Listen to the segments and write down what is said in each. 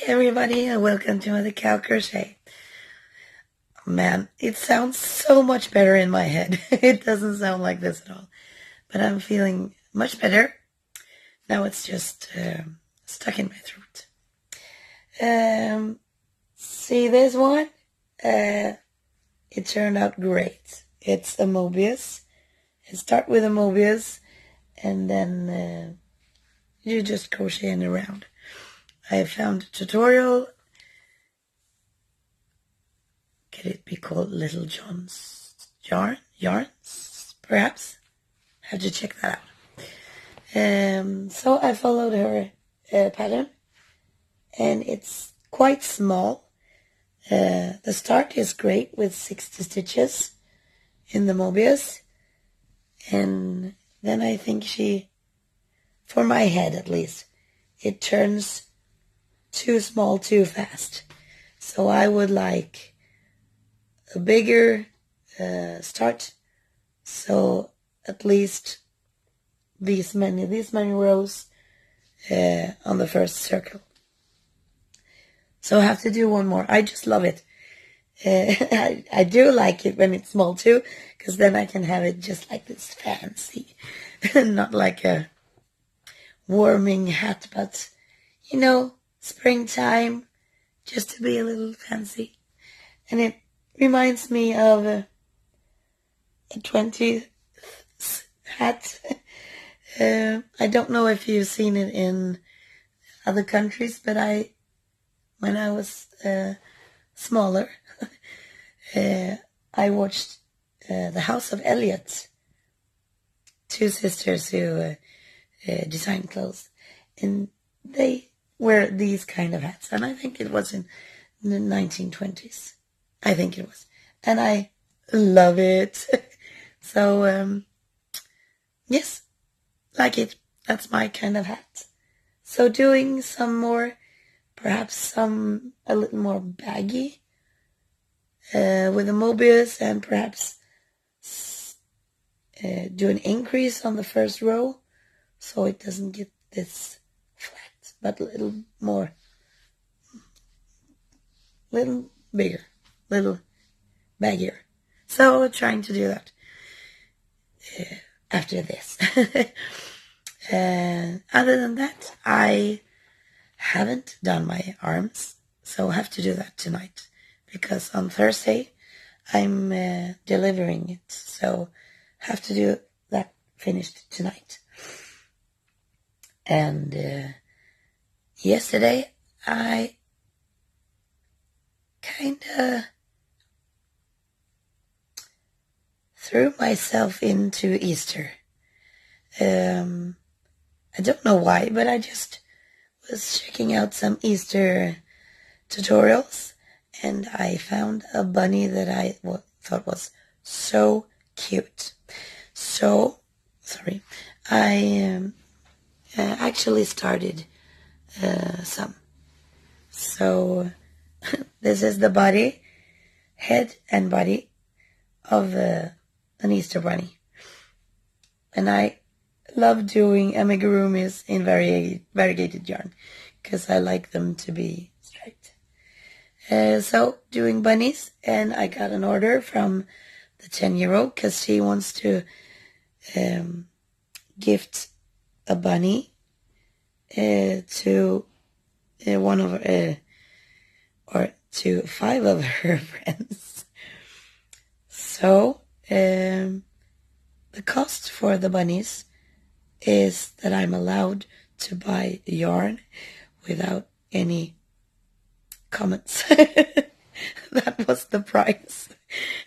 everybody, and welcome to the Cow Crochet. Man, it sounds so much better in my head. It doesn't sound like this at all. But I'm feeling much better. Now it's just stuck in my throat. See this one? It turned out great. It's a Mobius. I start with a Mobius, and then you just crocheting around. I found a tutorial. Could it be called Little John's yarns? Perhaps. Have to check that out. So I followed her pattern, and it's quite small. The start is great with 60 stitches in the Mobius, and then I think for my head at least, it turns too small too fast. So I would like a bigger start, so at least these many rows on the first circle. So I have to do one more. I just love it. I do like it when it's small too, because then I can have it just like this fancy, not like a warming hat, but springtime, just to be a little fancy. And it reminds me of a 20th hat. I don't know if you've seen it in other countries, but when I was smaller, I watched The House of Elliot, two sisters who design clothes, and they wear these kind of hats, and I think it was in the 1920s. I think it was, and I love it. So yes, like it. That's my kind of hat. So doing some more, perhaps a little more baggy with a Mobius, and perhaps do an increase on the first row so it doesn't get this flat, but a little more, little bigger, little baggier. So we're trying to do that after this. Other than that, I haven't done my arms, so I have to do that tonight, because on Thursday I'm delivering it, so have to do that finished tonight. And yesterday I kinda threw myself into Easter. I don't know why, but I just was checking out some Easter tutorials, and I found a bunny that I thought was so cute. So, sorry, I actually started some. So, this is the body, head and body of an Easter bunny. And I love doing amigurumis in variegated yarn, because I like them to be striped. So doing bunnies, and I got an order from the 10-year-old, because she wants to gift a bunny to one of or to 5 of her friends. So the cost for the bunnies is that I'm allowed to buy yarn without any comments. That was the price.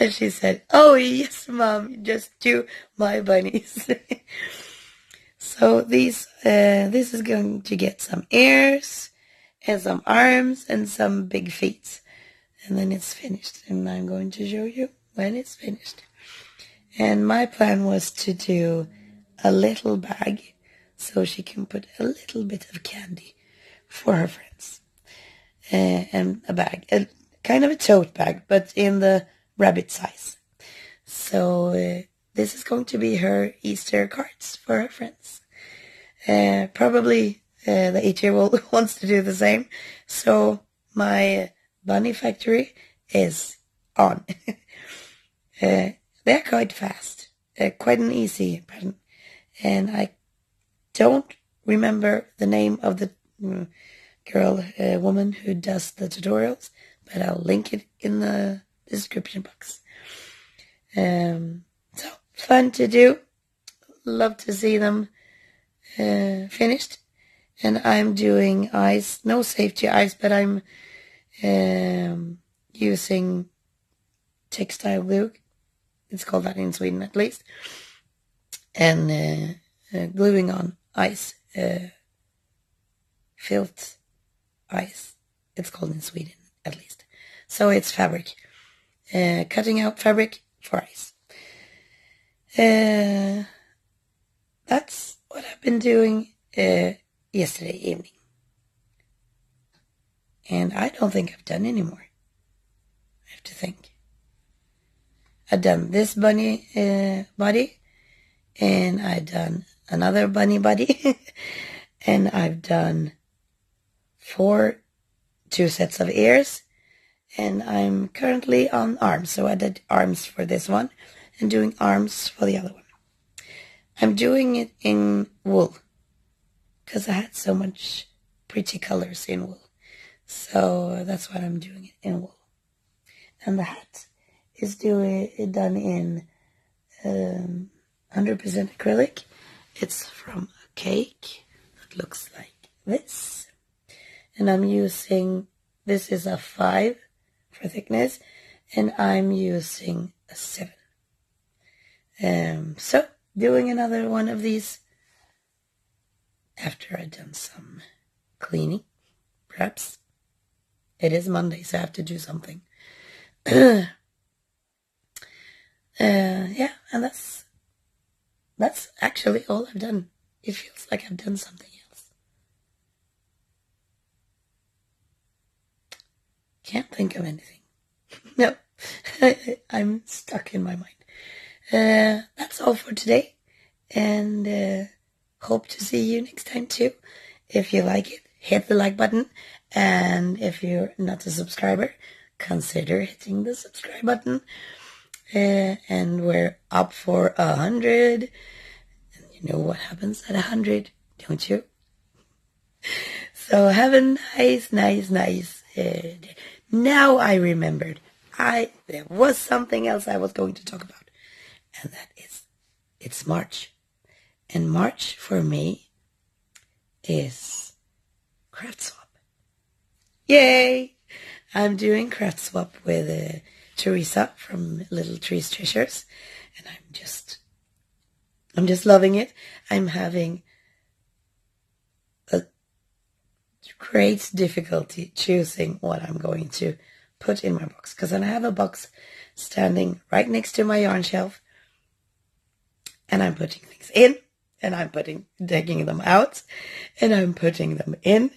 And she said, "Oh yes, Mom, just do my bunnies." So this is going to get some ears and some arms and some big feet, and then it's finished, and I'm going to show you when it's finished. And my plan was to do a little bag so she can put a little bit of candy for her friends, and a bag, kind of a tote bag, but in the rabbit size. So this is going to be her Easter cards for her friends. Probably the 8-year-old wants to do the same. So my bunny factory is on. They're quite fast, quite an easy pattern. And I don't remember the name of the woman who does the tutorials, but I'll link it in the description box. So fun to do. Love to see them finished. And I'm doing eyes, no safety eyes, but I'm using textile glue. It's called that in Sweden at least. And gluing on eyes, felt eyes, it's called in Sweden at least. So it's fabric, cutting out fabric for eyes. That's what I've been doing yesterday evening. And I don't think I've done any more. I have to think. I've done this bunny body, and I've done another bunny body, and I've done 2 sets of ears, and I'm currently on arms. So I did arms for this one and doing arms for the other one. I'm doing it in wool because I had so much pretty colors in wool. So that's why I'm doing it in wool. And the hat is done in 100% acrylic. It's from a cake that looks like this. And I'm using, this is a 5 for thickness, and I'm using a 7. So doing another one of these after I've done some cleaning, perhaps. It is Monday, so I have to do something. Yeah, and that's actually all I've done. It feels like I've done something else. Can't think of anything. No, I'm stuck in my mind. That's all for today, and hope to see you next time too. If you like it, hit the like button, and if you're not a subscriber, consider hitting the subscribe button. And we're up for 100, and you know what happens at 100, don't you? So have a nice day. Now I remembered, there was something else I was going to talk about, and that is, it's March. And March for me is craft swap. Yay! I'm doing craft swap with Teresa from Little Trees Treasures, and I'm just loving it. I'm having a great difficulty choosing what I'm going to put in my box, because I have a box standing right next to my yarn shelf, and I'm putting things in, and I'm taking them out, and I'm putting them in.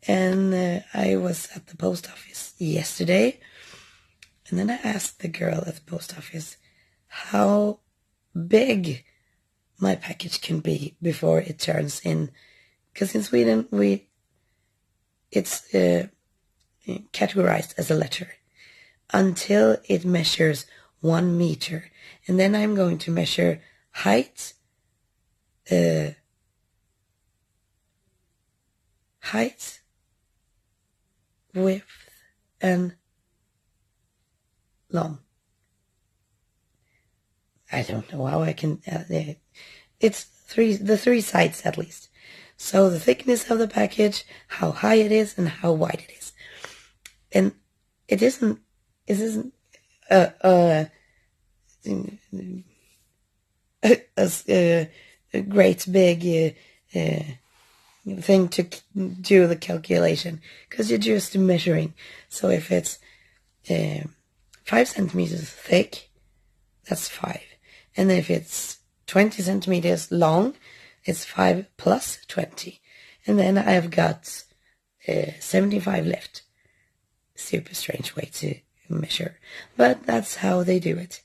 And I was at the post office yesterday, and then I asked the girl at the post office how big my package can be before it turns in. Because in Sweden, it's categorized as a letter until it measures 1 meter. And then I'm going to measure height, width, and long. I don't know how I can, it's the 3 sides at least. So the thickness of the package, how high it is, and how wide it is. And it isn't a great big thing to do the calculation, because you're just measuring. So if it's 5 centimeters thick, that's 5. And if it's 20 centimeters long, it's 5 plus 20. And then I've got 75 left. Super strange way to measure, but that's how they do it.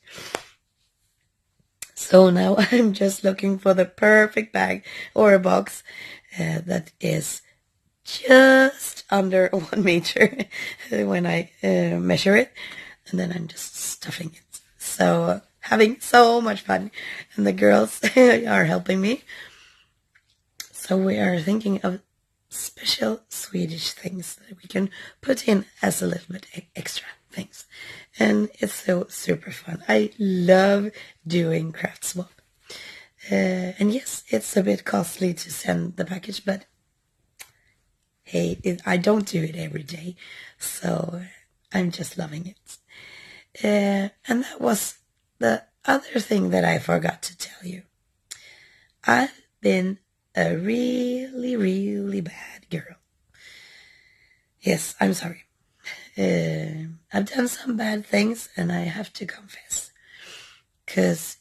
So now I'm just looking for the perfect bag or a box that is just under 1 meter when I measure it, and then I'm just stuffing it. So having so much fun, and the girls are helping me. So we are thinking of special Swedish things that we can put in as a little bit extra things, and it's so super fun. I love doing craft swap, and yes, it's a bit costly to send the package, but hey, I don't do it every day, so I'm just loving it. And that was the other thing that I forgot to tell you. I've been a really, really bad girl. Yes, I'm sorry. I've done some bad things, and I have to confess. Because,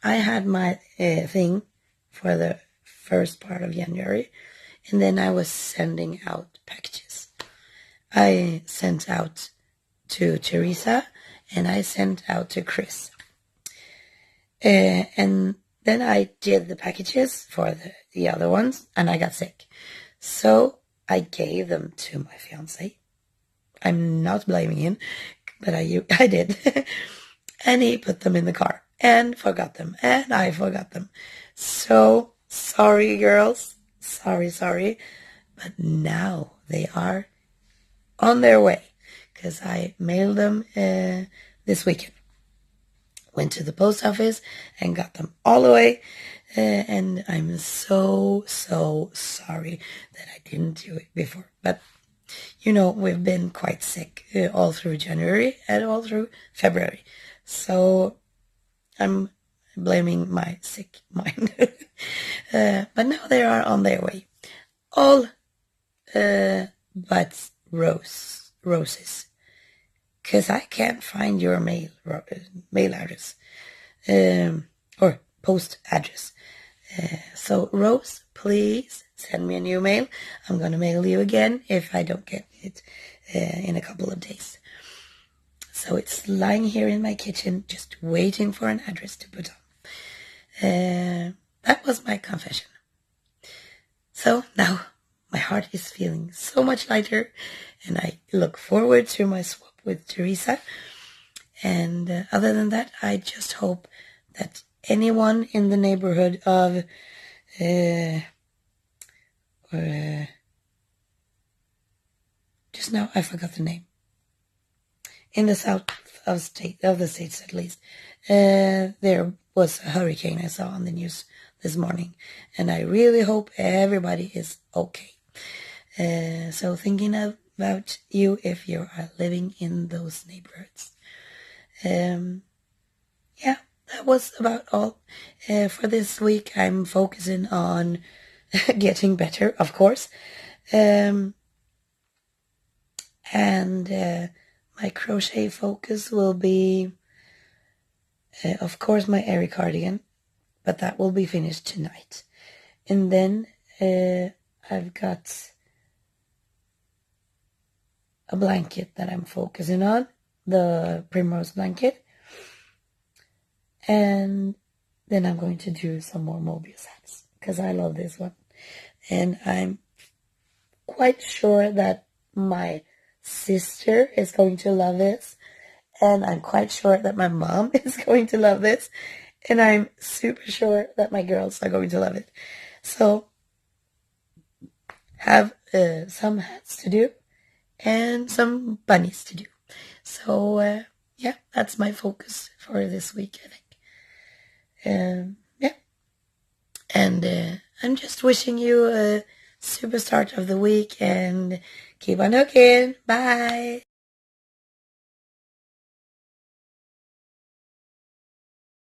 I had my thing for the first part of January, and then I was sending out packages. I sent out to Teresa, and I sent out to Chris. And then I did the packages for the other ones, and I got sick. So I gave them to my fiancé. I'm not blaming him, but I did. And he put them in the car and forgot them, and I forgot them. So sorry, girls. Sorry. But now they are on their way, because I mailed them this weekend. Went to the post office and got them all the way. And I'm so sorry that I didn't do it before. But, we've been quite sick all through January and all through February. So I'm blaming my sick mind. But now they are on their way. All but roses. Because I can't find your mail address or post address. So Rose, please send me a new mail. I'm going to mail you again if I don't get it in a couple of days. So it's lying here in my kitchen, just waiting for an address to put on. That was my confession. So now my heart is feeling so much lighter, and I look forward to my swap with Teresa. And other than that, I just hope that anyone in the neighborhood of just now I forgot the name, in the south of the states at least, there was a hurricane I saw on the news this morning, and I really hope everybody is okay. So thinking about you if you are living in those neighborhoods. Yeah, that was about all for this week. I'm focusing on getting better, of course. And my crochet focus will be, of course, my airy cardigan, but that will be finished tonight. And then I've got a blanket that I'm focusing on, the primrose blanket. And then I'm going to do some more Mobius hats, because I love this one. And I'm quite sure that my sister is going to love this. And I'm quite sure that my mom is going to love this. And I'm super sure that my girls are going to love it. So, have some hats to do and some bunnies to do. So, yeah, that's my focus for this week, I think. Yeah. And I'm just wishing you a super start of the week, and keep on hooking. Bye.